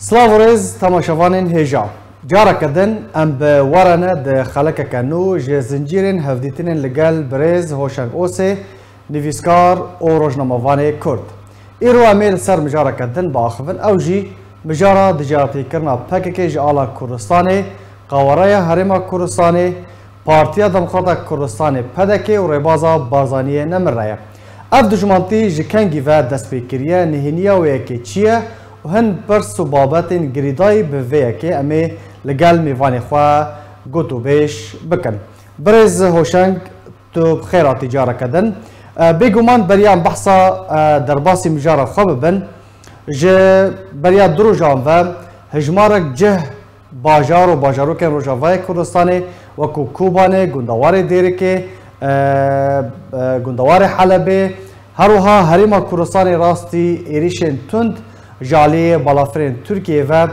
سلاورز تماشاوانین هجا جارا کدن ام به ورانه د خلک کنو ج زنجیرن هفدیتین لگل برز هوشنگ اوسه نویسکار او روزنامه‌وان کرد ایرو امیل سر مجارا کدن با آخفن او جی مجارا دجاتی کرنا پکک جالا کردستانه قواره هرما کردستانه پارتیا دموکراتا کردستانه پدکه و ربازا بارزانیه نمرایه اف دجمانتی جکنگی و دستپیکریه نهینیه و یکی چیه و هن برس و بابتین گریدای به ویکی امی لگل میوانی خواه گوتو بیش بکن برز هوشنگ تو بخیراتی جارا کدن بگومان بریان بحثا درباسی مجارا خواه ببن جه بریا درو جان و هجمارک جه باجار و باجاروکن روژاوای کردستانه وکو کوبانه گندوار دیرکه گندوار حلبه هروها هریما کردستان راستی ایریشن تند جالی بالافرین ترکیه و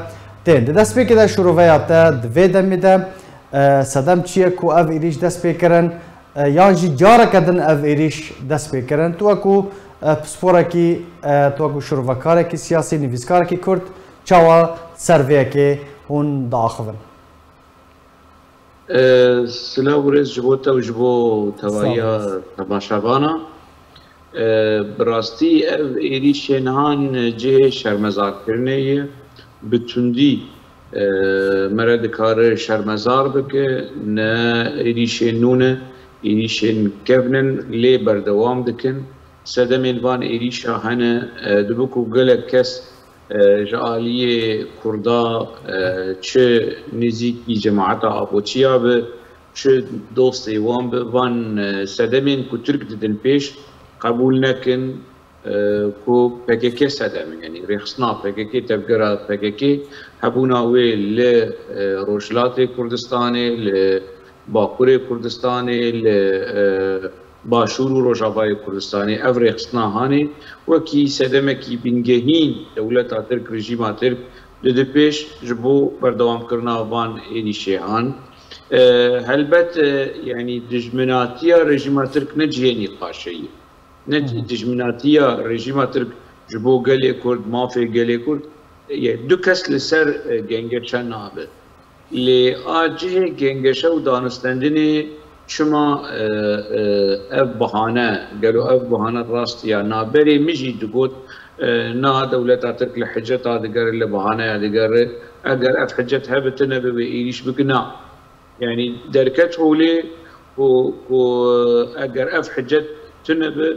تند دست بکده شروعیات دوی دمیده صدم چیه کو او ایریش دست بکرن یانجی جارا کدن او ایریش دست بکرن تو اکو پسپورکی تو اکو شروعکارکی سیاسی نویسکارکی کرد چاوا سرویه که هون داخلن سلام ورز جبوتا و جبو توایا تماشاوانا براستی ایریش نهان جه شرمزار کرنه بتوندی مرد کار شرمزار بکه نه ایریش نونه ایریش کفنن لی بردوام دکن سدمین وان ایریش هنه دبکو گلک کس جالیه کردا چه نزیکی جماعت آبوچیا به چه دوست ایوان به وان سدمین کو ترک ددن پیش قبول نکن کو PKK سدمین یعنی رخصنا PKK تبگرا PKK هبونا وی ل روشلات کردستانی ل باکور کردستانی ل باشور و روژاوای کردستانی او رخصنا هانی وکی سدمه کی بینگهین دولت ترک رژیم ترک دده پیش جبو بردوام کرنا وان ایریشه هان هلبت یعنی دجمناتیا رژیم ترک نجهنی قاشیه دجمناتیا رژیم ترک جبو گلی کرد مافی گلی کرد دو کس لسر گنگرچن نابه لی آجه گنگرچه و دانستندنی شما اف بهانه قالوا اف بهانه راستيا نابري مجي دقوت نا دولة ترك الحجة هذا قال اللي بهانه هذا قال اگر اف حجة هبتنا بيريش بقنا يعني دركت هولي و اگر اف حجة تنب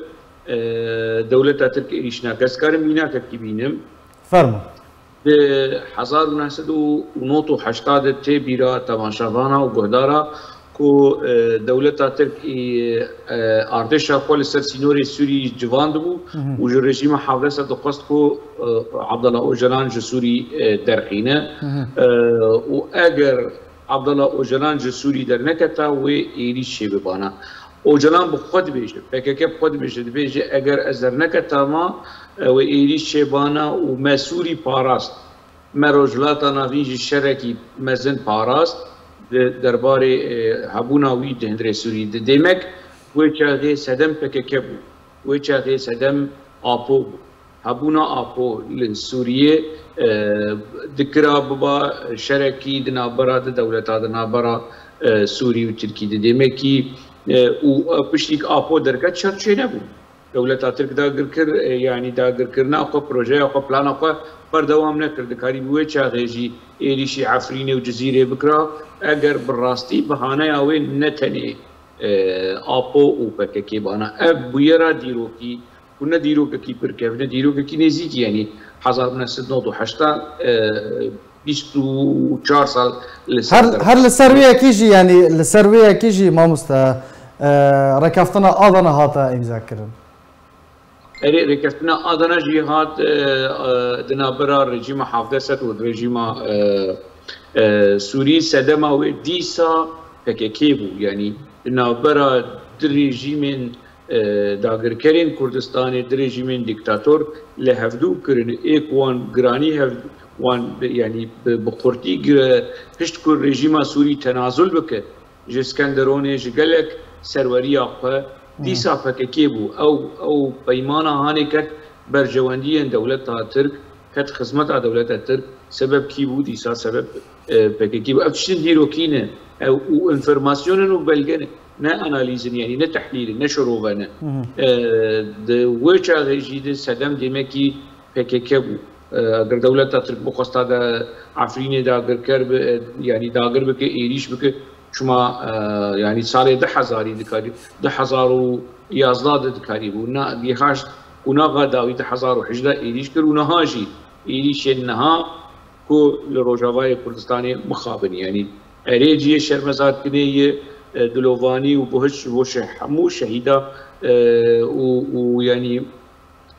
دولة ترك ايريش ناكس كارم مينا كبينم فرما حزار وناسد ونوتو حشتاد تي بيرا تماشاوانا وقهدارا کو دولت ترک ارتش خپل سرسینور سوری جوان دو و جو رژیم حافظ دقست کو عبدالله اوجلان جسوری درخینه و اگر عبدالله اوجلان جسوری در نکتا و ایریش شی ببانا اوجلان بخود بیشه PKK بخود بیشه اگر از در نکتا ما و ایریش شی بانا و مسوری پاراست مروجلاتا ناویج شرکی مزن پاراست درباره هبونا وی دهندره سوری دمک وچاده سدم PKK بو وچاده سدم آپو بو هبونا آپو لسوریه دکرا ببا شرکی دنابرا دولتا دنابرا سوری و ترکی دمکی و پشتیک آپو درکت شرچه نبو دولتا ترک داگر کر یعنی داگر کرنا اخو پروژه اخو پلان اخو بردوام نکرد کاری بوی چاقه جی ایریشی عفرینه و جزیره بکرا اگر براستی بهانه اوی نتنی آپو و PKK بانا اب بویرا دیروکی و نه دیروکی پرکف نه دیروکی نزیکی یعنی 1998 24 سال هر لسرویه کیجی یعنی لسرویه کیجی ما مستا رکافتنا آدنا هاتا امضا کرن ركبتنا أدنى جهات دنابرا رجيم حافظة ورجيم سوري سدما وديسا PKK بو يعني دنابرا درجيمين داغركرين كردستاني درجيمين ديكتاتور لهفدو كرن ايك وان غراني وان يعني بقرتي پشت كر رجيم سوري تنازل بك جسكندروني جگلك سروري اخوه دیسا PKK بو او پیمانه هانی کت برجواندی دولت ترک کت خدمت دولت ترک سبب كي بود إيسا سبب بكي بود أفتشن ديروكينة أو إنفرماسيون وبلغن نا أناليزن يعني نا تحليل نا شروبنا وچا غيجيد سدم ديمكي بكي بو اگر دولت ترک بخواستا دا عفرین دا اگر کرب يعني دا اگر بك إيريش بك شما يعني سال 10,000 دكاري 10,011 دكاري ونا ديهاش ونا غداوي 10,011 إيريش كر ونا هاجي إيريش إنها كو لروجاواي كردستاني مخابن يعني أريجي شرمزات كنية دلوفاني وبهش وش حمو شهيدا ويعني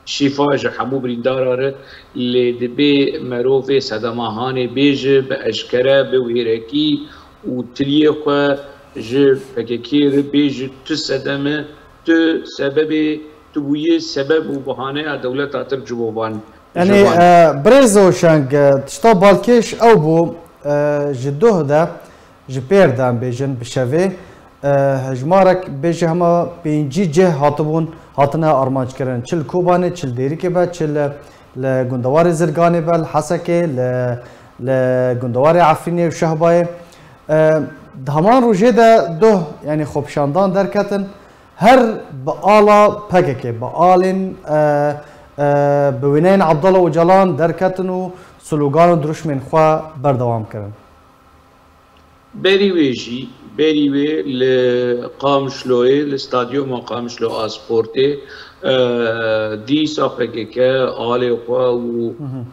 شفاج حمو بريندارة اللي دبي مروفي سدماهاني بيج بأشكرا بويركي وتليخوا جي فككير بيج تسدمه سبب تبويه سبب وبهانه دولة تاتر جبوبان يعني بريزو شانج تشتو بالكيش او بو جدوه دا جبير دان بيجن بشوي هجمارك بيجي هما بينجي جه هاتبون هاتنا ارمانج كرن چل كوبانه چل ديريكي با چل لگندوار زرگاني با الحسكي لگندوار عفريني وشهباي همان روجه دا دو يعني خوبشاندان دركتن هر بآلا پاككي بآلين بوينين عبدالله وجلان دركتن و سلوغان دروش من خوا بردوام كرن بريويجي بريوي لقامشلوي الاستاديوم قامشلو اسبورتي دي صافكك آلي خوا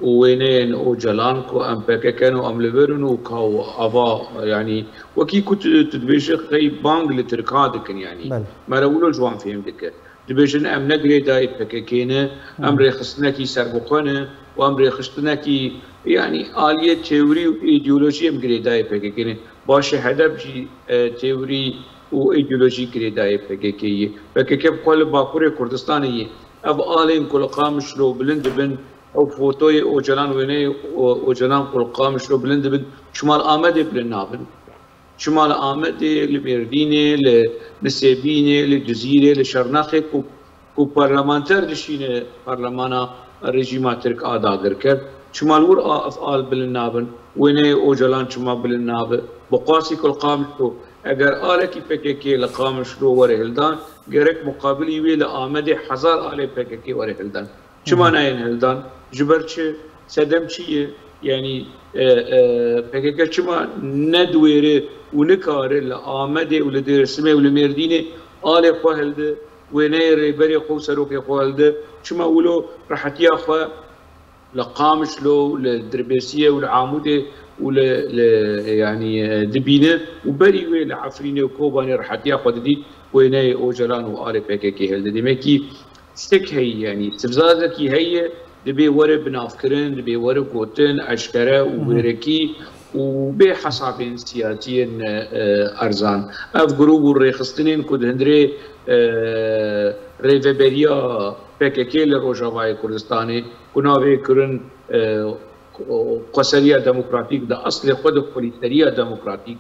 ووينين او جلان كو امبككن واملبرن وكاو ابا يعني وكي كنت تدبيش خي بانغ لتركادكن يعني ما رولو جوان فهمتك دبيشن ام نقري داي بككينه امر خصنكي سربقونه وامر خصنكي يعني آلية تيوري وايديولوجي ام قريداي بككينه باشه هدف جي تيوري و ايديولوجي قريداي بككي بككي بقول باكوري كردستاني اف آلين كل قامش لو بلند بن او فوتوي او جلان ويني او جلان كل قامش لو بلند بن شمال آمده بلنابن شمال آمده لبرديني لنسيبيني لجزيرة لشرناخي كو برلمانتر دشينه برلمانا رژیما ترک آداگر کرد شمال ور افعال بلنابن وینه او جلان شما بلنابه بقاسی کل قامشو اگر آلکی پککی لقامشو وره هلدان گرک مقابلی وی لآمد 1000 آله پککی وره هلدان شما ناین هلدان جبر چه سدم چیه يعني پککی شما ندویره و نکاره لآمد و لدرسمه و لمردینه آله خواه هلده ويني ريبري خو سروكي خو هلده شما ولو راحت ياخذ لقامش لو للدربيسيه والعاموده يعني دبينه وبري وين عفرينه وكوباني راحت ياخذ دي ويني اوجلان وآل بككي هلده دمكي ستك هي يعني تبزازك هي دبي ورا بنافكرن دبي ورا قوتن اشكره وبركي وبحسابين سياسيين ارزان اف جروب الريخستنين كود هندري ريفبريا بككي لروجاواي كردستاني كنا بكرن قسريه ديمقراطيك ده اصل خود بوليتاريا ديمقراطيك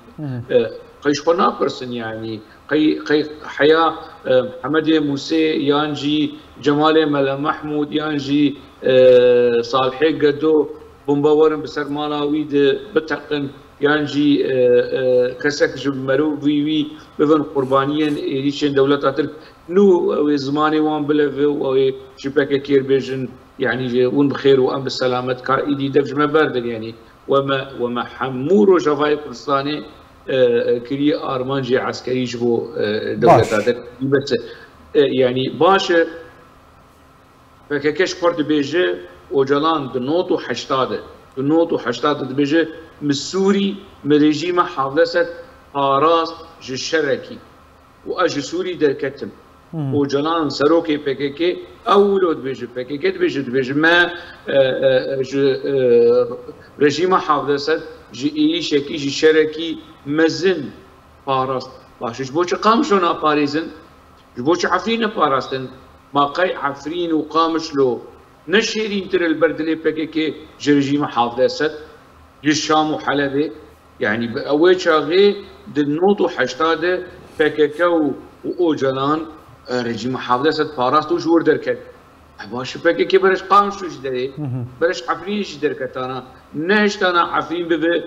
قيش خنا برسن يعني قي حياه محمد موسى يانجي جمال ملا محمود يانجي صالحي قدو بمبورن بسر مالاوي ده بتقن يانجي كسك جمرو وي بفن قربانيين ريشن دولة ترك نو زماني وان بلفو او شبكة كير بيجن يعني ون بخير وان بالسلامة كايدي دفج ما باردن يعني وما حمورو جفاي كردستاني كري ارمانجي عسكري جبو دولة ترك بس يعني باشا فككش قرد بيجي وجلان دنوتو حشتاد دبيجي مسوري مريجيم حافظت آراس جشركي واجي سوري دركتم وجلان سروكي بككي اولو دبيجي بككي دبيجي ما رجيم حافظت جي شكي جشركي مزن آراس باشش بوش قامشونا باريزن جبوش عفرين باراستن ما قي عفرين وقامش له نشيرين ترى البردلي بككي جرجيم حافظت الشام وحلبة يعني أول شيء دنوت وحشتاده بككي وأوجلان رجيم حافظت باراست وجور دركت باش PKK برش قام شوش داري برش عفريش دركتانا نهشتانا عفرين ببه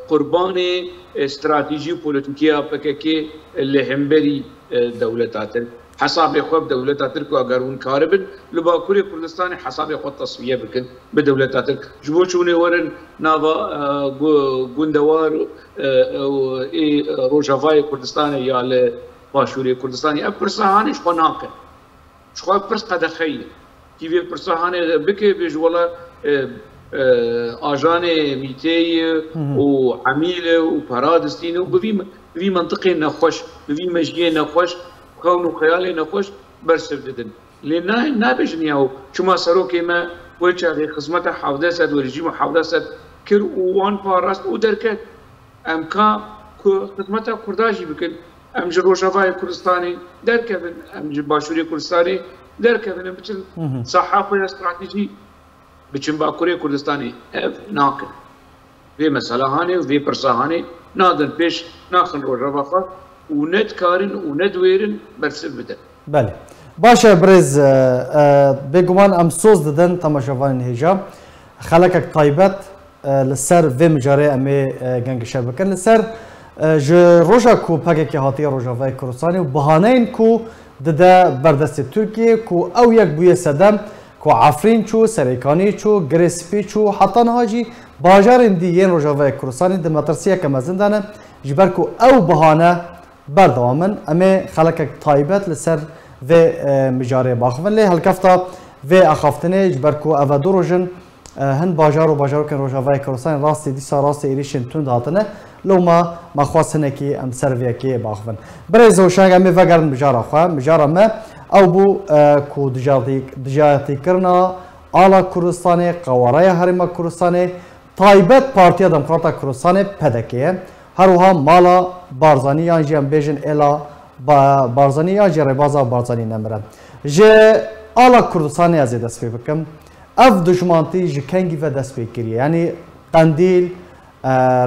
قربان استراتيجي بوليتيكية PKK اللي همبري دولتاتر حساب خوب دولتاتر كو اگرون كاربن لباكوري كردستاني حساب خو تصفيه بكن بدولتاتر جبوچونه ورن ناوا گوندوار اي روجافاي كردستاني يا ل باشوري كردستاني ابرساني شو ناكن شو برس قد خير كيف برساني بكي بيج والله اجاني ميتي وعميله وبارادستيني وبفي منطقه نخوش بفي مجيه نخوش كون وخيالي نخوش برسف ددن لان نابجنياو شما سروكي ما وجه خدمته حافظه ورجيم حافظه كر وان باراست ودركت امكا خدمته كرداجي بكن ام روجافاي كردستاني دركبن ام باشوري كردستاني دركبن بچن صحافه استراتيجي بچن باكوري كردستاني اف ناكن في مساله هاني وفي برسهاني نادن بيش ناخن روجافا وند كارن وند ويرن برسل بدن بله باشه برز بگومان ام سوز ددن تماشاوان هجا خلقك طيبت لسر في مجاري امي گنگ شبکن لسر ج روجا کو پگه که هاتی روجاوای کردستانی و بهانه کو دده بردست ترکیه کو او یک بوی صدم کو عفرین چو سریکانی چو گریسپی چو حتی نهاجی باجار دیگه روجاوای کردستانی ده مترسیه که مزندانه جبر کو او بهانه بردوامن اما خلقك طيبت لسر و مجاري باخفن لي هالكفتا و اخافتنه جبركو اوا دروجن هن باجار كن روجاوای كردستان راستي ديسا راستي ايريشن تند هاتنه لو ما خواستنه كي ام سرويكي باخفن بريزو شاغ امي وگرن مجارا خو مجارا ما او بو كو دجاتي كرنا آلا كردستاني قوارای هرما كردستاني طيبت پارتیا دموکراتا كردستاني پدکه هروها مالا بارزانی یا جیم بیژن الا بارزانی یا جری بازا بارزانی نمرم جه آلا کردستانی از دست پی بکم اف دشمنتی جکنگی و دست پی کریه یعنی قندیل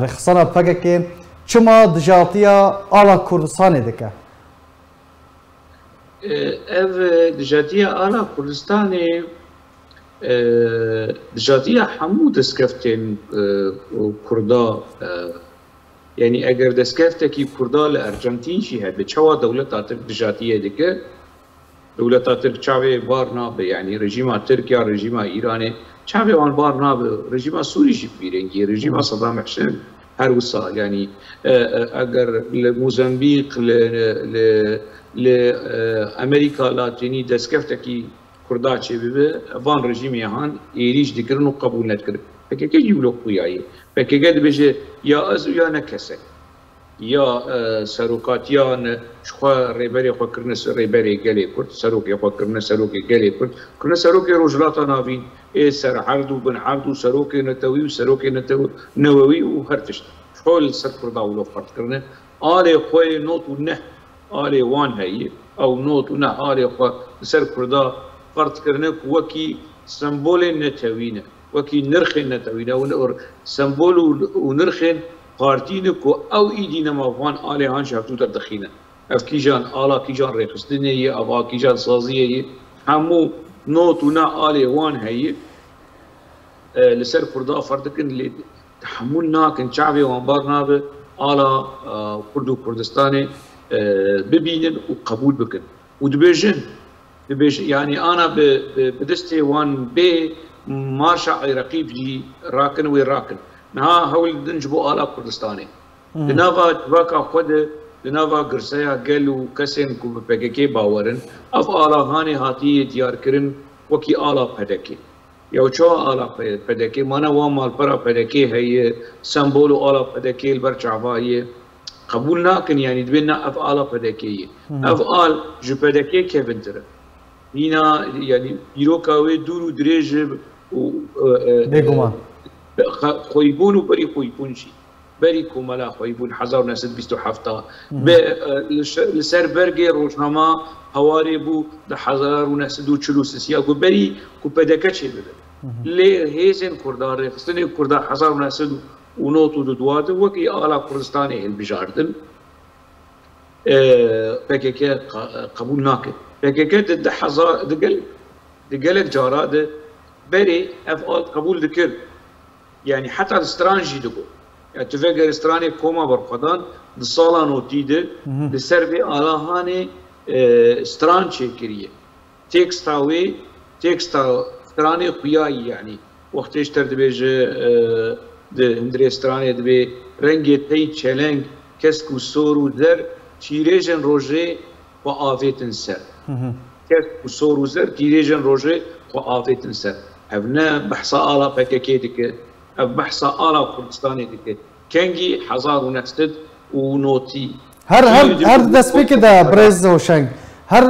رخصانا پگه که چما دجاتیا آلا کردستانی دکه اف دجاتیا آلا کردستانی دجاتیا همو دستکفتین کردا يعني اگر دسكفتكي كردا لارجنتين شي هاد بتشوا دولة ترك دجاتيه ديك دولة ترك تشاوي بارنا يعني رجيم تركيا رجيم ايراني تشاوي وان بارنا رجيم سوري شي بيرنجي رجيم صدام حسين هر وصال يعني اگر لموزمبيق لامريكا اللاتيني دسكفتكي كردا شي بي وان رجيم يهان ايريش ديكرن وقبول نتكر فكيف يجيبوا وياي فكيف بيجي يا از يا نكسه يا سروقات يا شخوا ريبري خو كرنس ريبري قالي كرت سروق يا خو كرنس سروق قالي كرت كرنس سروق رجلات نافين اي سر عرض وبن عرض وسروق نتوي وسروق نتوي نووي وهرتش حول سكر داولو فرت كرنه آلي خوي نوت ونه آلي وان هي او نوت ونه آلي خو سكر دا فرت كرنه وكي سمبول نتوينه وكي نرخن نتوينا سمبول ونرخن بارتينكو او ايدينا مافان آلي هان شافتو تدخينا اف كيجان آلا كيجان ريخستنية افا كيجان صازية همو نوتونا آلي وان هي لسر كردا فردكن اللي تحملنا كن شعبي وانبارنا به آلا كردو كردستاني ببينن وقبول بكن ودبيجن يعني انا بدستي وان بي مارشا رقيب جي راكن وراكن نها هول دنجبو آلا كردستاني لنافا تباكا خود لنافا قرسيا قلو كسن كو بپگكي باورن اف آلا هاني هاتي ديار كرن وكي آلا پدكي يو چو آلا پدكي مانا وان مال پرا پدكي هي سمبولو آلا پدكي البرچعبا هي قبول ناكن يعني دبنا اف آلا پدكي اف آل جو پدكي كيفنتر هنا يعني يروكاوي دورو دريج بيگومان خويبون وبري خويبون شي بري كوملا خويبون 1927 لسر برغي روشنما هواري بو د 1940 كو بري كو بدكچي بده لي هيزن كردار فستني كردار 1900 ونوتو دوات وكي آلا كردستاني البجاردن PKK قبول ناكد PKK ضد حزار دقل لقالك جارات بري افعال قبول ذكر يعني حتى الاسترانجي دقو يعني تفكر استراني كوما برقدان لصالا نوتيده لسربي آلاهاني استرانشي كريه تكستاوي تكستا استراني قياي يعني وقت اشتر دبيجه ده هندري استراني دبي رنگي تي چلنگ كسكو سورو در تيريجن روجي وآفيتن سر كسكو سورو زر تيريجن روجي وآفيتن سر ابنا بحصا آلا بكاكيتك بحصا آلا كردستاني دك كنجي حزار ونستد ونوتي هر دسبي كده بريز وشنگ هر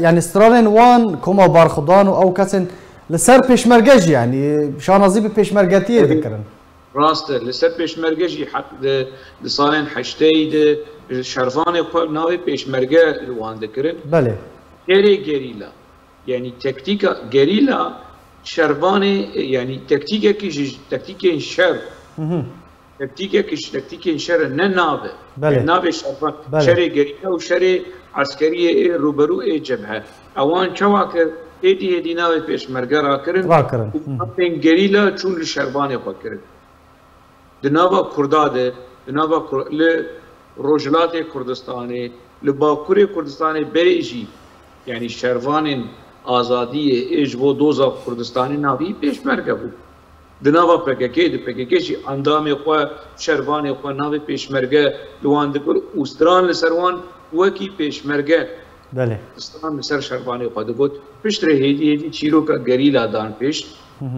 يعني استرالين وان كوما بارخدان او كسن لسر پیشمرگج يعني شانازي بپیشمرگتیه ذكرن راست لسر پیشمرگجی حد لسالين حشتي شرفان ناوي پیشمرگه وان ذكرن بله كيري جريلا يعني تكتيكا جريلا شرفاني يعني تكتيكا كيش تكتيكا شر تكتيكا كيش تكتيكا شر ننابه بله نابه شرفان شري جريلا وشري عسكريه روبرو جبهه اوان چواكر هدي ناوي پیشمرگه راكرن ومن جريلا چون شرفاني فكرن دنابا كرداده دنابا ل روجلات كردستاني لباكوري كردستاني بريجي يعني شرفان آزادی اجبو دوزا کردستانی ناوی پیشمرگه بود. دناوا پککی دی پککیشی اندام خو شروان خو ناوی پیشمرگه لوان دکر اوستران لسروان وکی پیشمرگه. بله. استران لسر شروان خو دکت پشتره هدی چیرو کا گریلا دان پیش.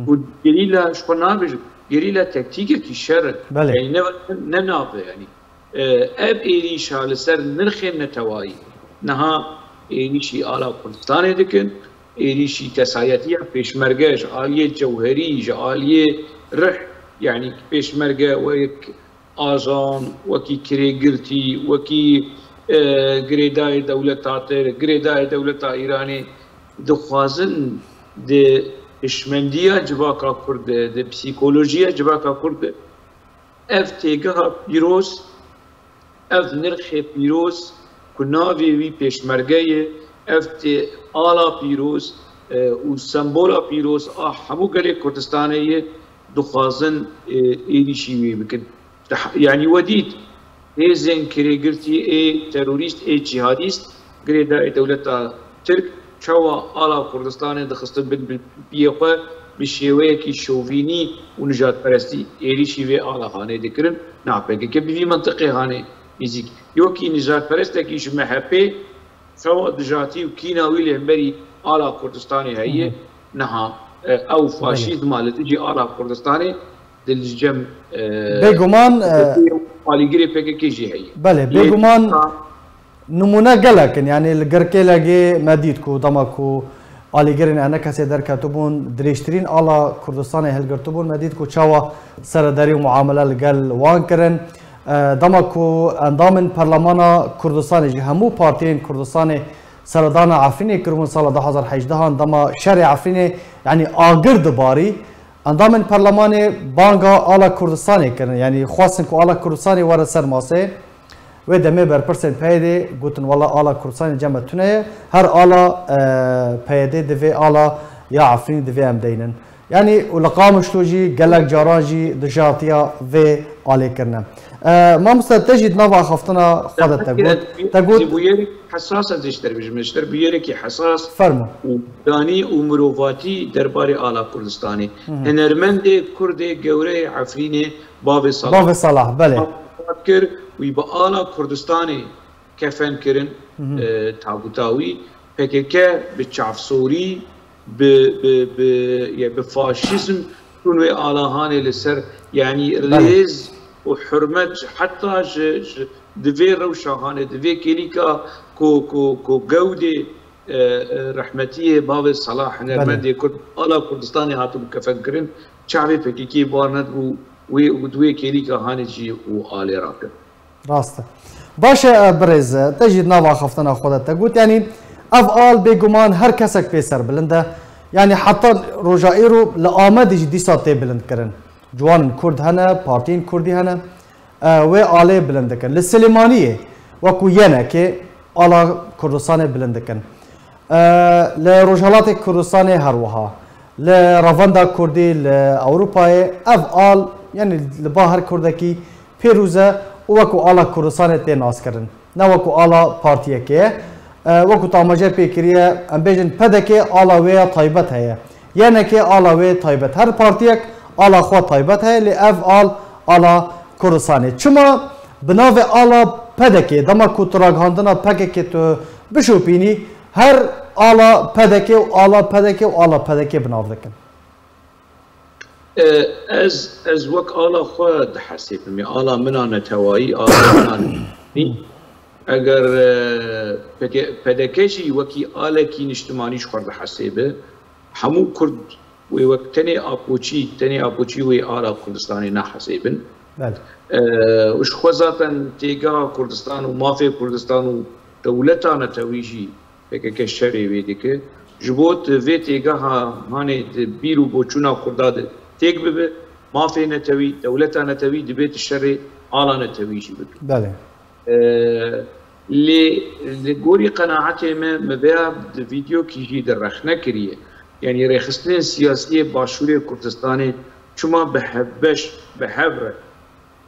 و گریلا شو ناوی گریلا تکتیکی کی شر. بله. یعنی نه ناوی یعنی اب ایری شال سر نرخ نتوایی. نها ایریشی آلا کردستانی دکن. ایریشی کسایتیه پیشمرگهش عالیه جوهری عالیه رح يعني پیشمرگه وک آزان وکی کریگرتی وکی گریدای دولت آتر گریدای دولت ایرانی دخوازن ده اشمندیه جواکا کرده ده پسیکولوژیه جواکا کرده اف تیگه پیروز اف نرخ پیروز کناوی وی پیشمرگه افت آلا پیروز و سمبولا پیروز همو گله کردستانیه دخوازن ایریشی بکن يعني وديت هيزن كريغرتي اي تيروريست اي جهاديست غريدا دولة ترك شوا على كردستان دخستن بيخوا بشيوه كي شوفيني ونجات پرستی ایریشی و آلا خانه دکرن ناپکه که بی منطقه خانه نزیک یوکی نجات پرسته کیش محبه سواء دجاتي وكينا ويلي همبري آلا كردستاني هي نها او فاشيد مال تجي آلا كردستاني دلجم بيغمان آليگري PKK هي بله بيغمان نمونه گلکن يعني الگركي لگي مديدكو دمكو آليگرين انا كسي در كتبون دريشترين آلا كردستاني هلگرتبون مديدكو چاوا سرداري ومعامله لگل وان کرن دمكو اندامن برلمانا كردستان جي همو بارتين كردستان سردانا عفريني كرمون سال 2018 دما شرع عفريني يعني آگر دباري اندامن برلمان بانگا آلا كردستاني كرن يعني خواستن كو آلا كردستاني ورا سر ماسه و دمه بر پرسن پیده گوتن والله آلا كردستاني جمع تونه هر آلا پیده دوی آلا یا عفريني دوی هم دينن يعني ولقامش لوجي قالك جارانجي دجاتيا في آلي كرنا ما مستتجد نوع خفتنا خدت تقول بيرك حساسة تشتر بجمشتر بيرك حساس فرمو وداني ومروفاتي درباري آلا كردستاني هنرمند كردي جوري عفريني باب صلاح باب صلاح بله فكر ويبقى آلا كردستاني كفن كرن تابوتاوي PKK بتشعف سوري بفاشيزم كونوا آلاهاني لسر يعني ريز وحرمت حتى دفي روشاهاني دفي كيليكا كو جودي رحمتيه باب صلاح نرمدي كرد آلا كردستاني هاتو كفكرين شعبي PKK بارند ودوي كيليكا هاني جي وآلي راكن راسته باشا برز تجد نوع خفتنا خودت تقول يعني افعال بيغمان هر كسك بيسر بلنده يعني حتى رجائرو لآمد جدي ساتي بلند كرن جوان كرد هنا بارتين كردي هنا و آله بلند كن للسليمانية وكو ينا كي آلا كردستان بلند كن لروجهالات كردستان هروها لرافندا كردي لأوروبا أفعال يعني لباهر كردكي بيروزة وكو على كردستان تناس كرن نوكو على بارتيكي وكو تامجه بكريه ام بيجن بدكي على ويا طيبت هي يعني كي على ويا طيبت هر بارتيك على خو طيبت هي لافعال على كردستان چما بناوه على بدكي دما كو تراغاندنا بككي تو بشوبيني هر على بدكي وعلى بدكي وعلى بدكي بناو دكن از وك على خود حسيب مي على منا نتوائي على منا اگر پدکشی وکی آله کی نشتمانیش خورد حسیبه همون کرد و وقت تنی آپوچی و آله کردستانی نه حسیبن وش خوزاتن تیگا کردستان و مافی کردستان و دولتا نتویجی پکه شری ویدی که جبوت وی تیگا هانی بیرو بوچونا کرداد تیگ ببه مافی نتوی دولتا نتوی دبیت شری آله نتویجی بکن بله لقوري قناعتي ما بها فيديو كي يجي درخنا كريه يعني ريخستين السياسية باشوري كردستاني شما بحبره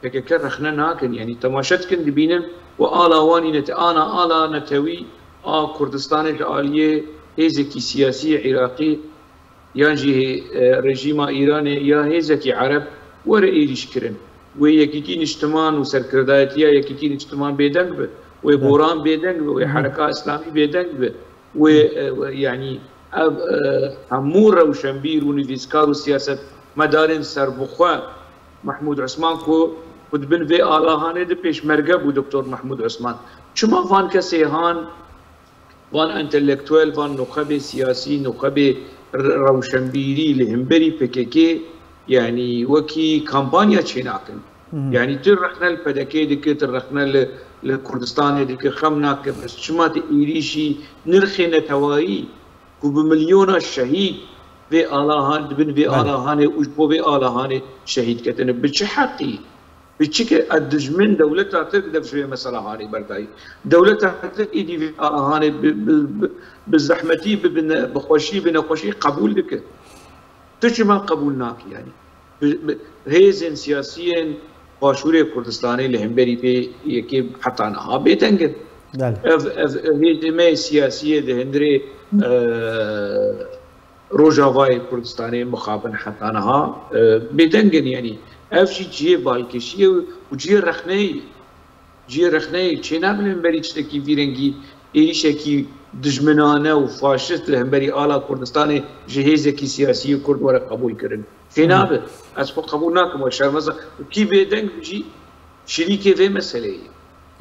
فكر رخنا ناكن يعني تماشت كن دبينن وآلا واني أنا آلا نتوي كردستاني جالية هيزكي سياسي عراقي يانجي رجيم إيراني يا هيزكي عرب ورئيش كرن ويكيكين اجتماع وسركردايتيا يكيكين اجتماع بيدنگ به وبوران بيدنگ به وحركة إسلامي بيدنگ به ويعني همور روشنبير ونفيسكار وسياسة مدارن سربخوا محمود عثمان كو خود بن في آلاهانه ده پیش مرگب و دكتور محمود عثمان شما فان كسيهان فان انتلكتوال فان نخب سياسي نخب روشنبيري لهمبري PKK يعني وكي كامبانيا تشيناكن يعني ترخنا البدكي ديك ترخنا لكردستان ديك خمنا بس شما تيريشي نرخنا تواري وبمليون شهيد في آلاهان بن في آلاهان وجبو في آلاهان شهيد كتن بتش حقي بتشك الدجمن دولتها تقدر شوية مسألة هاني برداي دولتها تقدر في آلاهان بالزحمتي بخوشي بنخوشي قبول لك تجمع قبولناك يعني هيزن سياسيين باشوري كردستاني لهمبري في يكي حتى أنا بيتنجد هيزن سياسية دهندري روجافاي كردستاني مخابن حتى أنا بيتنجد يعني أفشي جيه بالكشية وجيه رخني چنا لهمبري تشتكي فيرنجي إيشكي دجمنانه وفاشست لهمبري آلا كردستاني جهيزكي سياسي كرد ورا قبول كرن فينابه أسبق قبول ناكم والشرمزة كي بيدنگ بجي شريكي في مسألة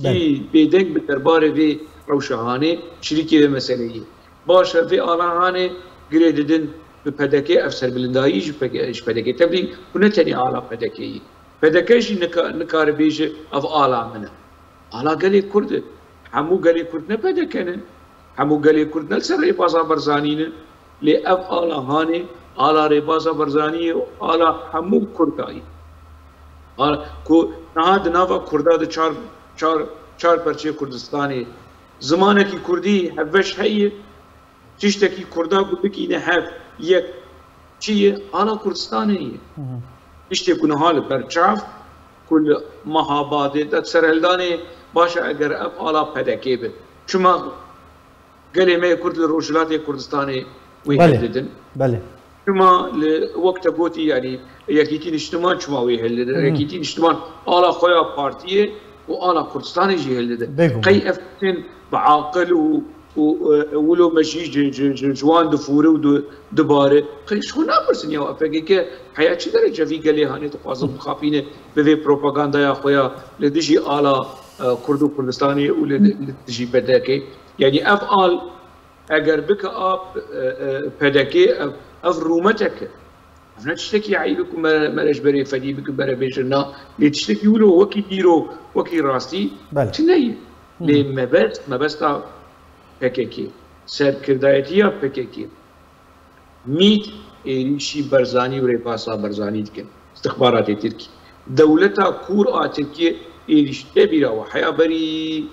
كي بيدنگ بدربار في روشهاني شريكي في مسألة باشا في آلاهاني قريددن بپدكي أفسر بلندايش پدكي تبلي ونتني آلا پدكي پدكيش نكار بيش أف آلا منه آلا قالي كرد همو قالي كرد نپدكنن همو قالي كرد نلسر ريبازا برزانين لأف آلاهاني آلا ريبازا برزاني آلا همو كردائي آلا كو نهاد نافا كردا ده چار پرچه كردستاني زمانه کی كردي حفش هي تشتكي كردا بكي نحف يك چيه آلا كردستاني تشتكي كنه حال برچاف كل مهاباده ده سرهلداني باشا اگر اف آلا پدكي به شما قالي ما كرد الروجلات كردستاني ويهددن بله شما لوقت بوتي يعني يكيتين اجتماع شما ويهددن يكيتين اجتماع آلا خويا بارتيه وآلا كردستاني جيهددن قي افتن بعاقل ولو ماشي جوان دفوره ودباره قي شو نابرسن يا افاقي حياة شي درجة في قالي هاني تقاصد مخافين بفي بروباغندا يا خويا لدجي آلا كردو كردستاني ولدجي بداكي يعني افعال اگر بك اب بداكي اف رومتك افنا تشتكي عيبكم مرج بري فدي بك بري بيجنا اللي تشتكي ولو وكي ديرو وكي راستي تني لي ما بس تا PKK سر كردايتيا PKK ميت ايريشي برزاني وريباسا برزاني دكن استخبارات تركي دولتها كور تركيا ايريش تبيرا وحيا بري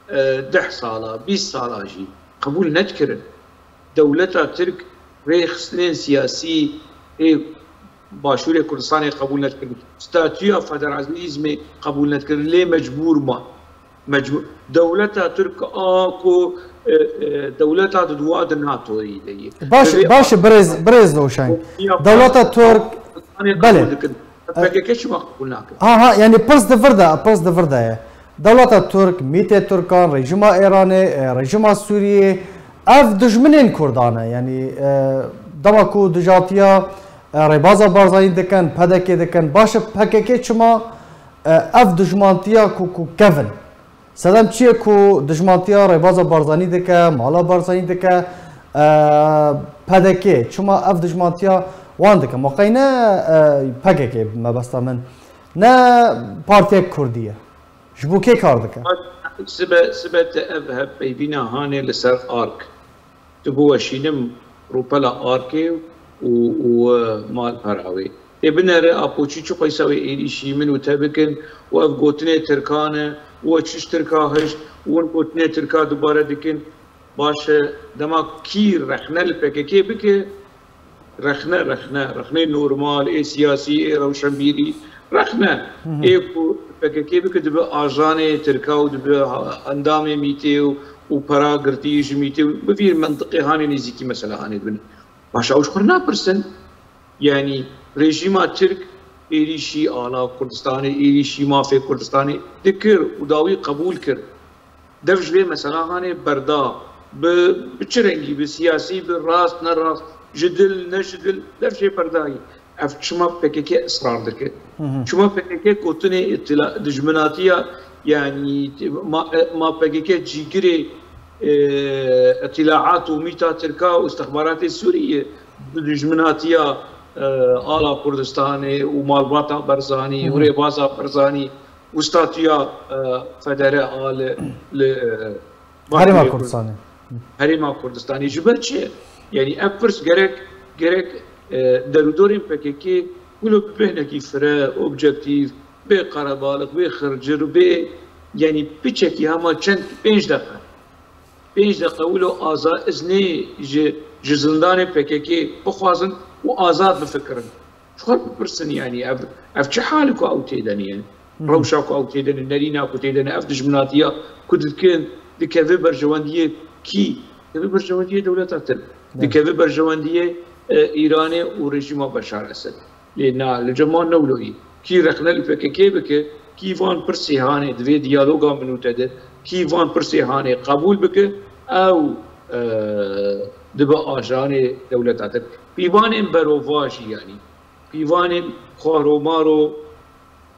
10 سالا 20 سالا جي قبول نتكرن دولتا ترك ريخستنين سياسي باشور كردستان قبول نتكرن ستاتيا فدراليزم قبول نتكرن ليه مجبور ما مجبور دولتا ترك اكو دولتا دواد الناتو دي باش برز روشن دولتا ترك بله فكيش ما قلناك ها يعني بس دفردا دولتا ترك ميت تركان رژیم ایرانی رژیم سوریه اف دشمنین کردانه یعنی دماکو دجاتیا ربازا بارزاین دکن پدکی دکن باشه پککی چما اف دشمنتیا کو کفن سلام چیه کو دشمنتیا ربازا بارزانی دکه مالا بارزانی دکه پدکی چما اف دشمنتیا وان دکه مقینه پککی مبستا من نه پارتی کردیه جبو کی کار دکه سبت اذهب بيبينا هاني لسر ارك تبو شينم روبلا اركي ومال براوي ابن ري ابوچي چو قيساوي ايدي شيمن وتبكن واف غوتني تركانه وچش تركاهش ون غوتني تركا دوباره دكن باش دما كير رخنا البككي بك رخنا نورمال اي سياسي اي روشنبيري رخنا ايكو پککی بکه دبی آجان ترکاو دبی اندام میتیو و پرا گرتیج میتیو بفیر منطقه هانی نزیکی مثلا هانی دبن باشه اوش خورنا پرسن یعنی رژیم ترک ایریشی آلا کردستانی ایریشی مافی کردستانی دکر و داوی قبول کرد دفش بی مثلا هانی بردا بچرنگی بسیاسی براست نراست جدل نجدل دفش بردایی اف شما پککی اصرار دکه شما پککی کوتنی اطلاع دجمناتیا يعني ما پککی جیگری اطلاعات وميتا تركا واستخبارات السورية دجمناتیا آلا كردستاني ومالباتا برزاني وريبازا برزاني وستاتيا فدراء هرما كردستاني هرما كردستاني جبرتشي يعني افرس gerek درودورين PKK ولو بهنكي فرا اوبجكتيف بي قربالق بي خرجر بي يعني بيتشكي هما چند 5 دقيقة ولو آزاد ازني جزندان PKK بخوازن وآزاد بفكرن شخص برسن يعني اف چه حالكو او تيدن يعني روشاكو او تيدن نريناكو تيدن اف دجمناتيا كدتكن دكذب برجواندية كي كذب برجواندية دولتا تل دكذب برجواندية ایرانی و رژیم بشار اسد لینا لجمان نولوی کی رخنه الPKK بکه کی وان پرسی هانه دوی دیالوگا منوته ده کی وان پرسی هانه قبول بکه او دبا آجان دولتات پیوان بروواجی یعنی پیوان خوارومارو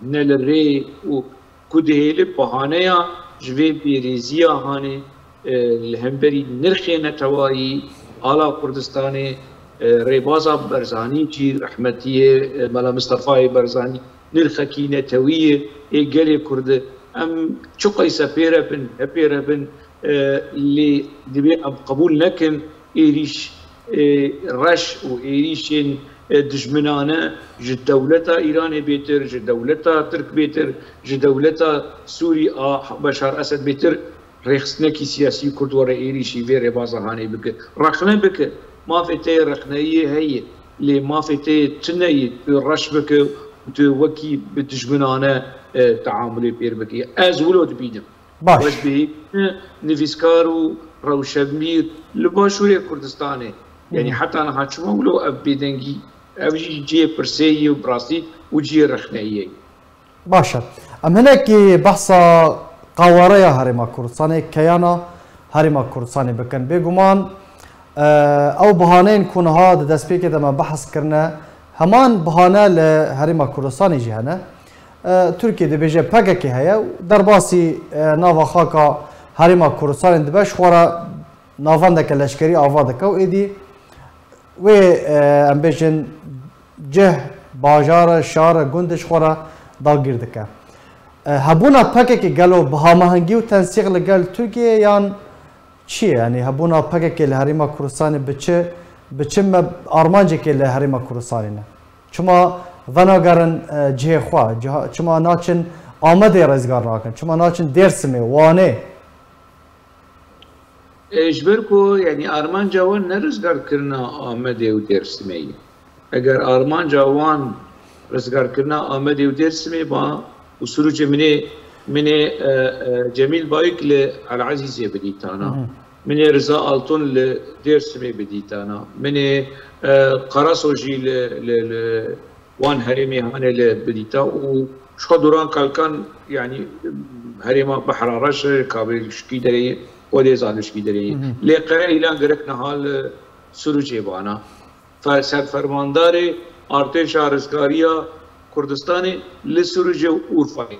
نلری و کدهیل بهانه یا جوی بیریزیا هانه الهمبری نرخی نتوایی آلا کردستانی ريبازا برزاني جي رحمتيه ملا مصطفى برزاني نرخكي نتويه ايجالي كرد ام شقي سبيربن اللي دبي قبول لكن ايريش رش وايريشين دجمنانه جد دولتا ايران بيتر جد دولتا ترك بيتر جد دولتا سوري بشار اسد بيتر ريخسنكي سياسي كرد ورا ايريشي في ريبازا هاني بك رخنا بك ما في تي رخنيه هي اللي ما في تي تنيت رشبك وتوكي بتجبنانه تعاملي بيربكي از ولود بيدم بس به نفيسكارو روشمير لباشوري كردستاني يعني حتى انا هاتشما ولو ابيدنجي اوجي جي برسي وبراسي وجي رخنيه باشا ام هناك بحثا قواريا هرما كردستاني كيانا هرما كردستاني بكن بيغمان او بهانين كونها دست بيك دما بحث كرنا همان بهانه لهرما كردستان جهنه تركيا دبيجه PKK هيا درباسي ناوا خاكا هرما كردستان دبش خورا نافندك لشكري آوادك و ايدي و ام بيجن جه باجار شار گندش خورا داگیر دکه هبونا PKK گلو بهامهنگی و تنسیق لگل ترکیه یان چیه یعنی هبونا PKK لهرما کردستان بچه آرمانجه که لهرما کردستان نه چما وناگرن جه خواه چما ناچن آمده رزگار ناکن چما ناچن درسمه وانه اجبركو يعني ارمان جوان نرزقار كرنا آمده و درسمي اگر ارمان جوان رزقار كرنا آمده و درسمي با وسروج من جميل بايك للعزيزي بديتانا من رضا التون لدرسمي بديتانا من قرصوجي وان هرمي هاني لبديتا وشخو دوران كالكان يعني هريما بحر رش كابل شكي دري ودي زال شكي دري لقرا اعلان غرق نهال سروجي بانا فسر فرماندار ارتش ارزگاریا كردستاني لسروج اورفاي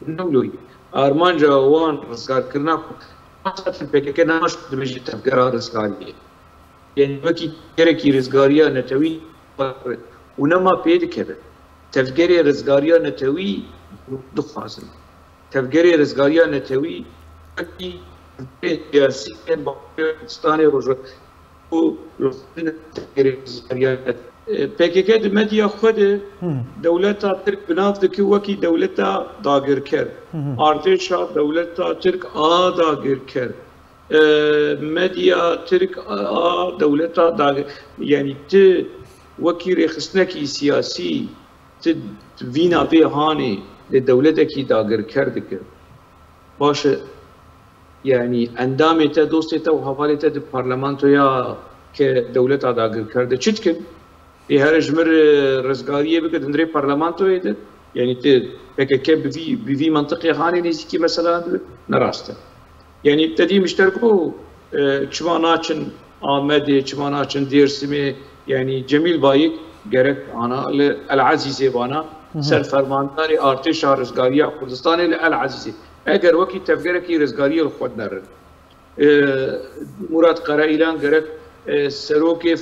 نقولي ارمان جوان رزگار کرنا خاصه PKK ناش دمجي تفكر رزگاريه يعني وكي كركي رزگاريا نتوي ونما بيد كبه تفكير رزگاريا نتوي دخازن تفكير رزگاريا نتوي وكي سياسي باكستاني روج و تفكير رزگاريا PKK دمديا خود دولتا ترك بناف دكي وكي دولتا داگر كر ارتشا دولتا ترك داگر كر مديا ترك دولتا داگر يعني ت وكي رخصنكي سياسي تفينا بيهاني لدولتكي داگر كر دكر باش يعني اندامتا دوستتا وحوالتا دي برلمانتو يا كدولتا داگر كر ده چتكن هر جمر رزگاریه بکد اندری پارلمانتو ایده یعنی ته PKK بفي منطقه هاني نزيكي مثلا نراسته يعني تدي مشتركو چماناچن آمده چماناچن دیرسمی يعني جميل بايك gerek ana العزيزي بانا سر فرمانداری ارتش رزگاریه کردستان العزيزي اگر وقتی تفکرکی رزگاریه خود نرن مراد قرائیلان gerek سروک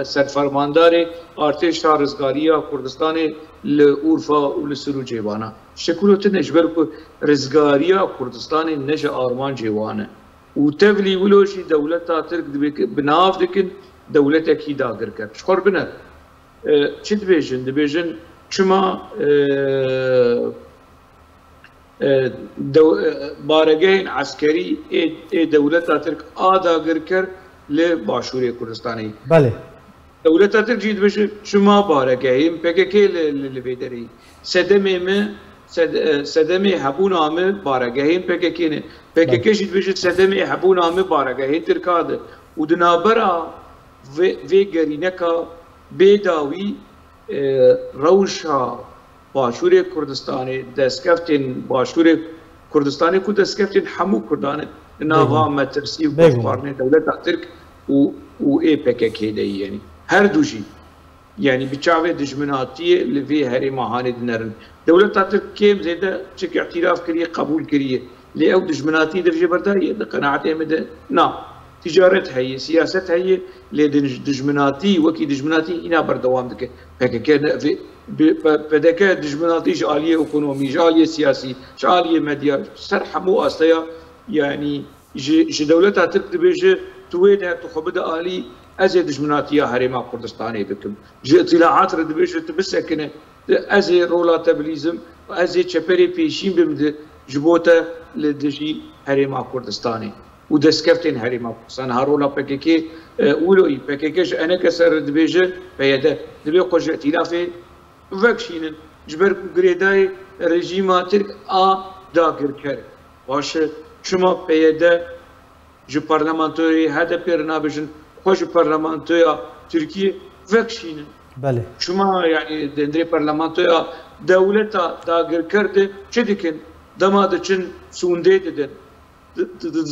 سرفرماندار ارتش رزگاریه کردستان لعرفا و لسروج بانا شکلوت نجبر کو رزگاریه کردستان نج آرمان جوانه و تبلی ولوشی دولتا ترک بناف دکن دولتا کی داگر کرد شخور بنر چی دبیجن چما بارگین عسکری دولتا ترک داگر کرد لباشوری کردستانی بله دولت ترک جید بشه شما بارگیم PKK لبیدری سدمه هبون آمه بارگیم PKK نه PKK جید بشه سدمه هبون آمه بارگیم ترکاده و دنابرا وی گرینکا بیداوی روشا باشوری کردستانی دستکفتین باشوری کردستانی کو دستکفتین همو کردانه ناوا مترسي وبارني دولة ترك و PKK دي يعني هر دوشي يعني بتشاوي دجمناتيه اللي في هري مهاني دنرن دولة ترك كيم زيدا تشك اعتراف كريه قبول كريه لي او دجمناتي درجه برداريه قناعتي مد نا تجارت هي سياسات هي لي دجمناتي وكي دجمناتي هنا بردوام دك PKK في بدك دجمناتي شاليه ايكونومي شاليه سياسي شاليه ميديا سرحمو استيا يعني جي دولتها ترك بيجي تويدها تخبدا آلي أزي دجمناتيا هريما كردستاني بكم جي اطلاعات رد بيجي تبسكنه أزي رولا تبليزم وأزي تشبري بيشين بمد جبوتا لدجي هريما كردستاني ودسكفتين هريما كردستان هارولا PKK ولوي PKK أنا كسر رد بيجي فيدا دبي قج ائتلافي وكشينن جبر غريداي رجيما ترك داگر كر باشه شما پیدا جو پارلمانتوی هده پیرنا بجن خوش پارلمانتویا ترکیه وکشینن بله شما يعني دندري پارلمانتویا دولتا داگر کرده چه دیکن دما دچن سونده ددن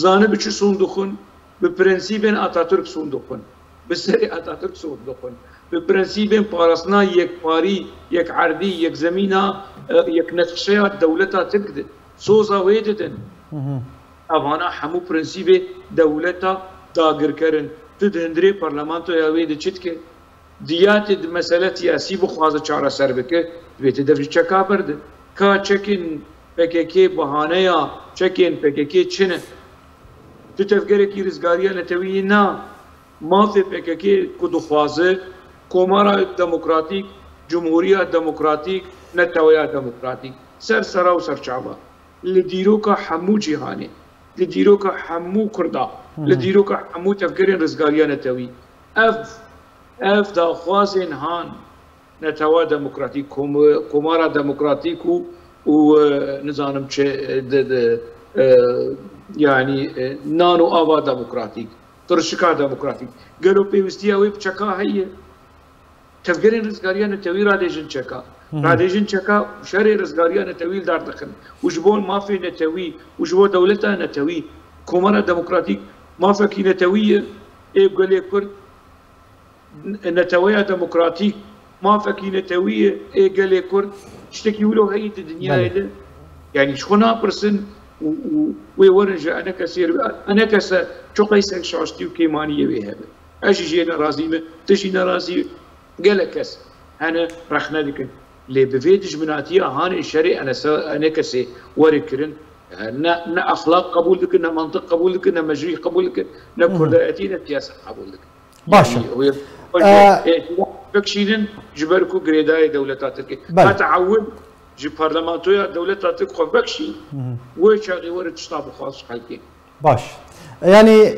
زانه بچه سوندخون به پرنسیبن آتاتورک سوندخون به سری آتاتورک سوندخون به پرنسیبن پارسنا یک پاری یک عرضی یک زمینه یک نقشه دولتا تکده سوزا ویددن اوانا همو پرنسیب دولتا داگر کرن تدهندری پارلمانتو یاوی ده چید که دیات مسئله سیاسی بخوازه چاره سر بکه بیت دفش چکا برده که چکن PKK بحانه یا چکن PKK چنه تو تفکر کی رزگاریه نتوی نه ما فی PKK کدو خوازه کومارا دموکراتیک جمهوریه دموکراتیک نتویا دموکراتیک سر سرا و سر چابا لدیرو کا حمو جهانی لديروك حمو كردا لديروك حمو تفكيرين رزقاليان نتوي اف دا خوازين هان نتوا ديمقراطيك كومارا ديمقراطيك ونظام يعني نانو آوا ديمقراطيك ترشكا ديمقراطيك قالوا بيوستيا ويب تشكا هي تفكيرين رزقاليان نتوي راديجن تشكا راديجن تشكا وشري رزقاليان نتوي دار دخل وجبون ما في نتوي وجبو دولتها نتوي كومارا ديمقراطيك ما فكي نتوية يبقى لي كرد نتوية ديمقراطيك ما فكي نتوية يبقى لي كرد اشتكي ولو هي الدنيا هذا يعني شخنا برسن ويورجع انا كسا شو قيسك شاشتي وكيمانيه بهذا اجي جينا رازيمه تجينا رازي قال كس انا رخنا لك اللي بفيدج مناتيا هاني الشري انا كسي وركرن نا اخلاق قبول لك نا منطق قبول لك نا مجري قبول لك نا كرداتينا سياسه قبول لك باشا بكشينن جبركو غريداي دولتاتك اتعود جي برلمانتويا دولتاتك خو بكشي وشاغي ورد شطاب خاص حلقي باش يعني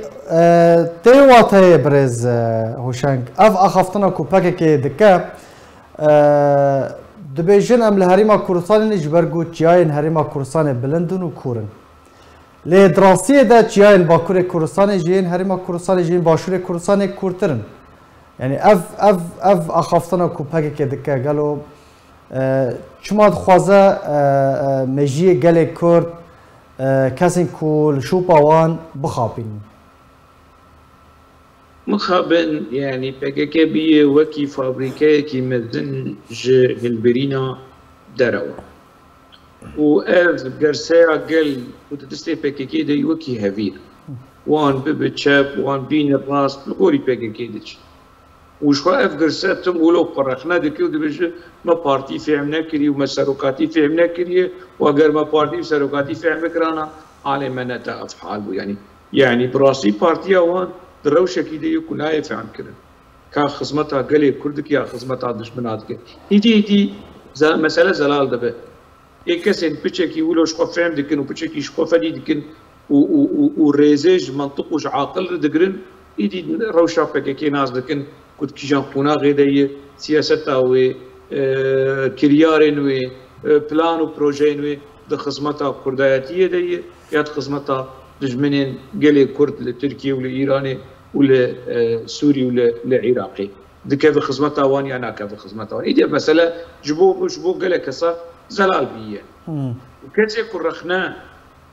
تيوات هي برز هوشنگ اخفتنا كو باكي دكا دبيجن ام لهريما كورسان جبرگو چياين هريما كورسان بلندن و كورن ل دراسيه دا چياين باكور كورسان جين هريما كورسان جين باشور كورسان كورترن يعني اف اخفتنا كو باكي دكا قالوا چما خوازه مجی گله کرد کسین کول شوپاوان بخابین مخابن يعني PKK بيه وكي فابريكا كي مدن جلبرينا دروا وأف جرسايا قل وتتستي PKK دي وكي هفير وان ببتشاب وان بين الراس نقولي PKK ديش وشو أف جرسايا تمولو قرخنا دكيو دبج ما بارتي فهمنا كري وما سروقاتي فهمنا كري وأجر ما بارتي سروقاتي فهم كرانا على مناتا أفعال يعني براسي بارتي وان دروشة كده يكون لا فهم كده كا خدمتها قلي كردك يا خدمتها دشمناتك هدي مسألة زلال دبه إكسين بتشكي ولو شو فهم دكين وبتشكي شو فدي دكين وريزج منطق وش عاقل دقرن هدي روشة بكي ناس دكين كنت كيجان قنا غيدية سياستها و كريارين و بلان وبروجين و دخدمتها كردياتية دي يا خدمتها دجمنين قلي كرد لتركيا ولإيراني ولسوري ولعراقي دكا في خدمتها واني انا كا في خدمتها واني دي مسألة جبو قلي كسا زلال بيه وكذا كون رخنا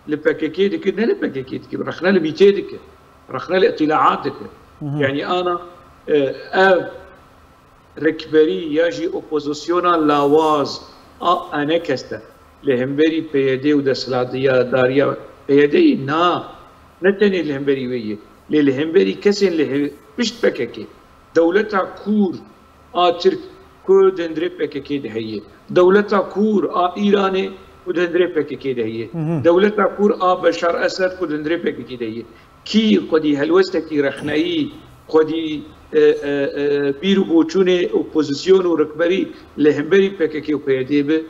لباكيكي دك نه لباكيكي دك رخنا لبيتي دك رخنا لاطلاعات دك يعني انا ركبري يجي اوبوزيسيونا لاواز انا كستا لهمبري بيدي ودسلاديا داريا بيدي نتني الهمبري ويه للهمبري كسن له بشت بككي دولتها كور ترك كردندري بككي دهيه دولتها كور ايراني كردندري بككي دهيه دولتها كور بشار اسد كردندري بككي دهيه كي قدي هلوستكي رخناي قدي بيرو بوچونه اوبوزيسيون وركبري لهمبري بككي وبيدي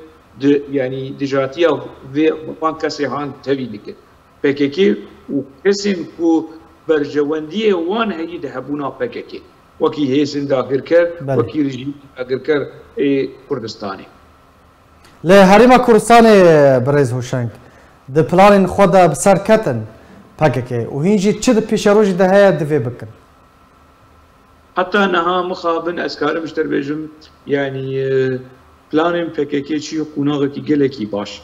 يعني دجاتيا في بانكاسي هان تبيدك بككي وكسن كو برجواندية وان هي دهبونا بككي وكي هيسن داخل كر وكي رجيم داخل كر كردستاني لهريما كردستاني بريز هوشنگ د پلان خدا بسر کتن بككي وهيجي تشد بيشاروج ده هي دفي بكن حتى نها مخابن اسكار مشتر بيجم يعني بلان بككي شي قناغ كي گلكي باش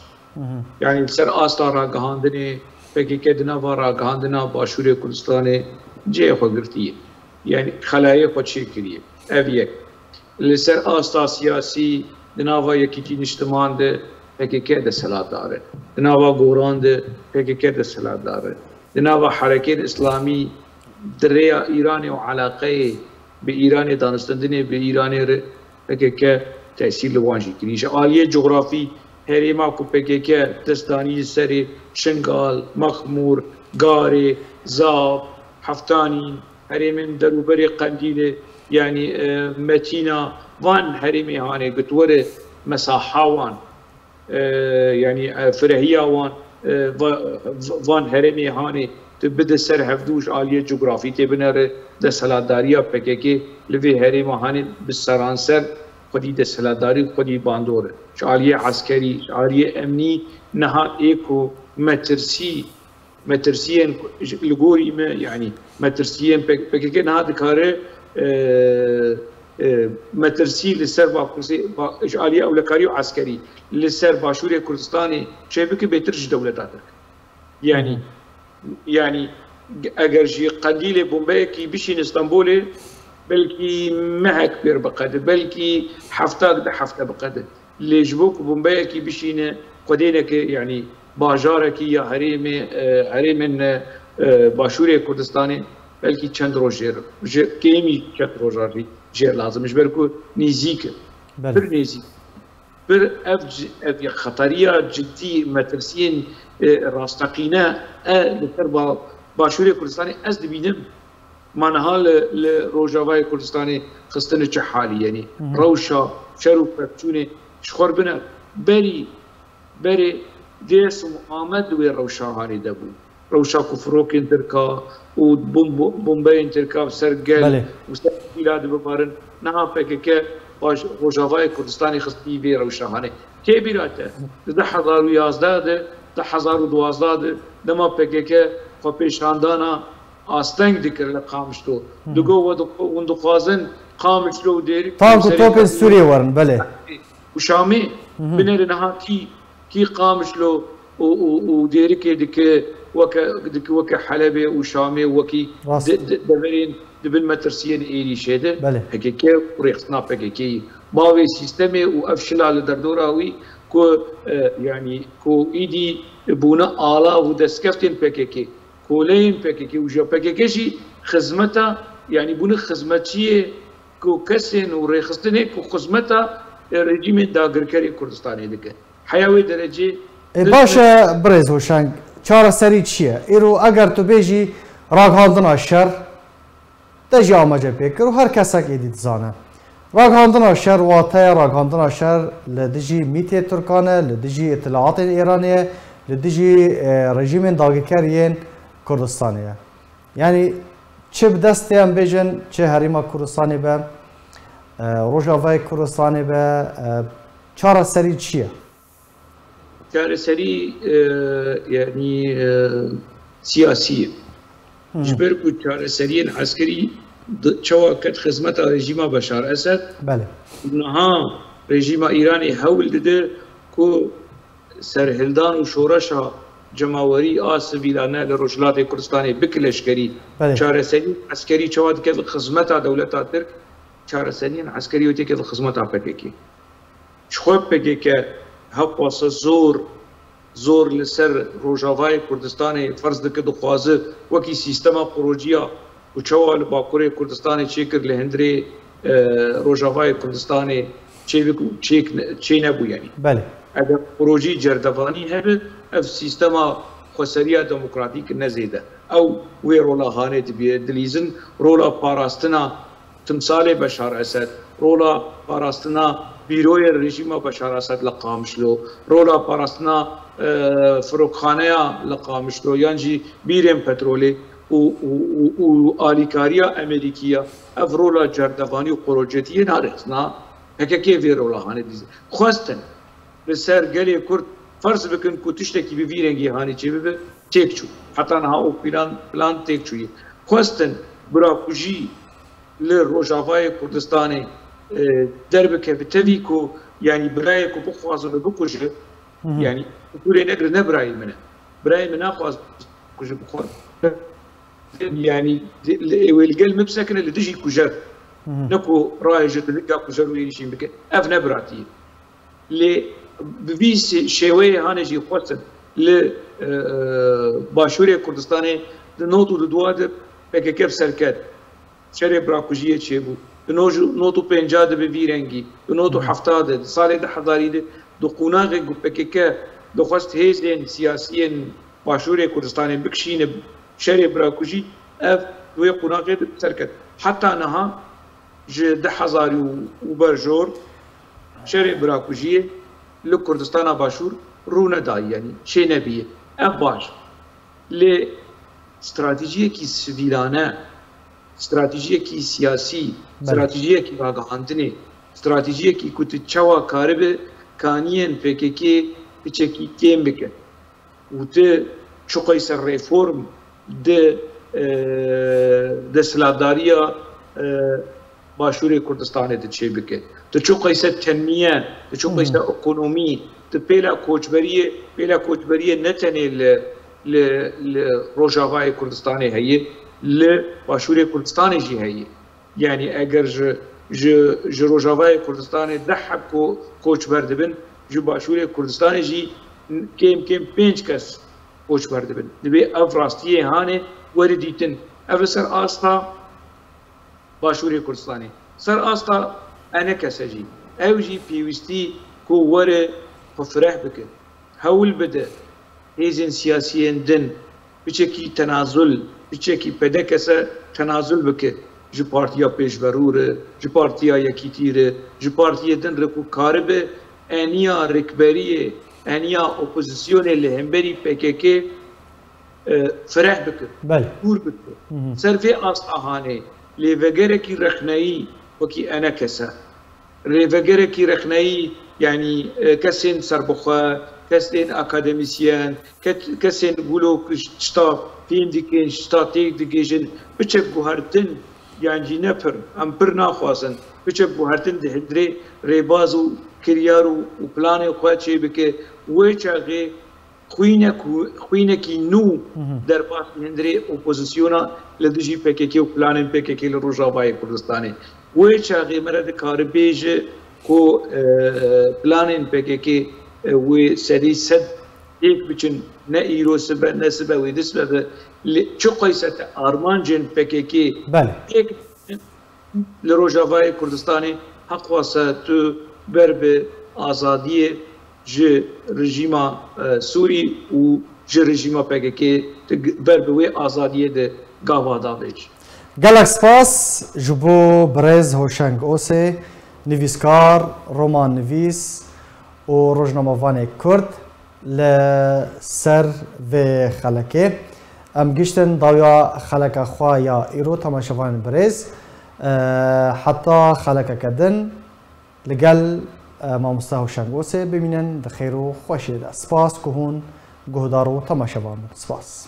يعني سر آستارا گهاندني PKK دناوا راگهاندنا باشور کردستان جه خو گرتیه يعني خلايا خو چی کریه اویک لسر آستا سیاسی دناوا یکی نشتمان ده PKK ده سلاح داره دناوا گوران ده PKK ده سلاح داره دناوا حرکت اسلامی دریا ایرانی و علاقه به ایرانی دانستندنی به ایرانی PKK تأثیر لوانجی کریش آلیه جغرافی هریما کو PKK دستانی سری شنغال مخمور غاري زاب حفتاني هريمن دروبري قنديله يعني متينا وان هريمي هاني قتوره مساحه وان يعني فرهيه وان وان هرمی هانی تبدأ سر هفدوش عالیه جغرافی تبناره دستهلاتداری پکیکی لوی هرم هانی بسرانسر خودی دستهلاتداری خودی باندوره عالیه عسکری عالیه امنی نها ایکو مترسيين لغوري ما يعني مترسيين بكيكي نها دكاره مترسي لسر باكوسي عاليه اولكاري وعسكري لسر باشوري كردستاني شبك بيترج دولتاتك يعني اگر جي قليله بومباي بشين اسطنبول بلكي معك بير بقدر بلكي حفتاك ده حفته بقدر اللي جبوك بومباي بشين قدينك يعني باجارك يا هرم باشوري كردستاني بلكي چند روجير كيمي چند روجاري جير لازم مش بركو نيزيك بر نيزيك بر اف خطريه جدي مترسين راستقينا لتربا باشوري كردستاني از دبينم معناها لروجاواي كردستاني خستن چه حالي يعني روشا شرو فتشوني شخور بنا بري ديس محمد وروشا هاني دبو روشا كفروك انتركا وبومباي انتركا بسرقل وسرقلاد ببارن نها بكك روجاواي كردستاني خستي في روشا هاني كي بيراته ده 1011 ده 1012 دما بكك خبيشاندانا استنگ دكر لقامشتو دغو وندقازن قامشلو ديري توب سوريا ورن بله وشامي بنرنها كي قامشلو وديرك دك وك حلبة وشامي وكي دبرين دبل مترسين إيري شده هكيكي وريخنا بكيكي باوي سيستمي وأفشل على دردوراوي كو يعني كو إيدي بونا آلا ودسكفتين بكيكي كولين بكيكي وجا بكيكيشي خدمتا يعني بونا خدمتشي كو كسن وريخستني كو خدمتا رژیم داگرکاری کردستانی دیگه حیاوی درجه باشه برز هوشنگ چهار سری چیه ایرو اگر تو بیجی راگهاندن شر دجی آماجه پیکر و هر کسک ایدید زانه راگهاندن شر واته راگهاندن شر لدجی میتی ترکانه لدجی اطلاعات ایرانیه لدجی رژیم داگرکاریین کردستانیه یعنی چه بدستی هم بیجن چه حریما کردستانی به روجاوای کردستانی به چهار سری چیه؟ چهار سری یعنی سیاسیه. جبر کو چهار سری عسکری چوا کت خدمت رژیم بشار اسد. بله. نها رژیم ایرانی حول داده کو سرهلدان و شورشها جماوری آسیبیلانه لرجلات کردستانی بکلشگری. چهار سری عسکری چوا دکت خدمت دولت ترک. چهار سری عسکری وقتی که خدمت آپکی. شخوب بگی که هپاس زور لسر روجاوای کردستانی فرض دکه دخوازه وکی سیستم پروژیا و چوال باکوری کردستانی چیکر لهندری روجاوای کردستانی چی نبود یعنی. بله. اگر پروژی جردوانی هست اف سیستم خسریه دموکراتیک نزیده او وی رولا هانت بیه دلیزن رولا پاراستنا تمثال بشار اسد رولا پاراستنا بیروی رژیم بشار اسد لقامشلو رولا پاراستنا فروخانه لقامشلو یعنی بیرم پترولی و آلیکاریا امریکیا اف رولا جردوانی و پروژتی نارسنا هکه وی رولا هانه دیز خواستن بسر گلی کرد فرض بکن کو تشتکی بویرنگی هانی چی ببه تک چو حتی نها او پلان تک چویه خواستن برا کجی لروجاوای کردستانی درب که بتوی کو یعنی برای کو بخوازن بکوشه یعنی کوره نگر نبرای منه برای من نخواز کجه بخواد یعنی والقل مبسكن اللي تجي كجر نكو رايجة تلقى كجر ويشين بك اف نبراتي لي بفيس شوي هانجي خوتن ل باشوري كردستاني نوتو دواد بك كيف سركت شري براكوجيه تشيبو نوتو بنجاد بفيرنجي نوتو حفتاد صالح حضاري دو قناغ بك دخست هيزين سياسيين باشوري كردستاني بكشين شري براكوجي اف دوي قناغ سركت حتى نها جد حزاري وبرجور شري براكوجيه لكردستان باشور رونا داي يعني شي نبيه باش لی استراتیجی کی سویلانه استراتیجی کی سیاسی استراتیجی کی آگاهاندنی استراتیجی کی کت چوا کارب کانین PKK بچکی کم بکن و ده چقای سر ریفورم ده سلاداریا باشور کردستان ده چه بکن ده چقای سر تنمیه ده چقای سر اقونومی ده پیلا کوچبریه نتنه لروجاوای کردستانی هیه لباشور کردستانی جی هیه یعنی اگر ج روجاوای کردستانی ده حب کوچبر دبن جو باشور کردستانی جی کم 5 کس کوچبر دبن دبی اف راستیه هانه وری دیتن اف سر آستا باشور کردستانی سر آستا انا کسا جی او جی پیوستی کو وره فرح بکن هول بده هیزن سیاسیین دن بچکی تنازل بچکی پده کسا تنازل بکه جو پارتیا پیشوروره جو پارتیا یکیتیره جو پارتیا دن رکو کاربه انیا رکبریه انیا اپوزیسیون لهمبری PKK فرح بکه پور بکه صرفی آساهانه لیوگره کی رخنایی وکی انا کسا لیوگره کی رخنایی يعني كسين سربخوا كسين أكاديميسيان كسين قولوا شتا فين ديكين شتا تيك ديكيجن بچه بوهرتن يعني نفر ام برنا خواسن بچه بوهرتن ده هدري ريبازو كريارو وبلاني خواتشي بكي ويچا غي خوينكي نو در باس هندري اوپوزيسيونا لدجي PKK وبلانين PKK لروجاوای کردستاني ويچا غي مرد كاربيج کو پلانین PKK و سری سد یک بچن نه ایرو سبه نه سبه و دسبه چه قیست آرمان جن PKK یک لروجاوای کردستانی حق واسه تو برب آزادی ج رژیما سوری و ج رژیما PKK برب و آزادی ده گاوادا بیچ. گلک سپاس جبو برز هوشنگ اوسه نویسکار، رمان نویس و روزنامه‌وان کرد لسر و خلکه ام گشتن داویا خلک خوا یا ایرو تماشاوان برز حتی خلک کدن لگل مامسته هوشنگ اوسه ببینن دخیر و خوشی ده سپاس که هون گهدار و تماشاوان سپاس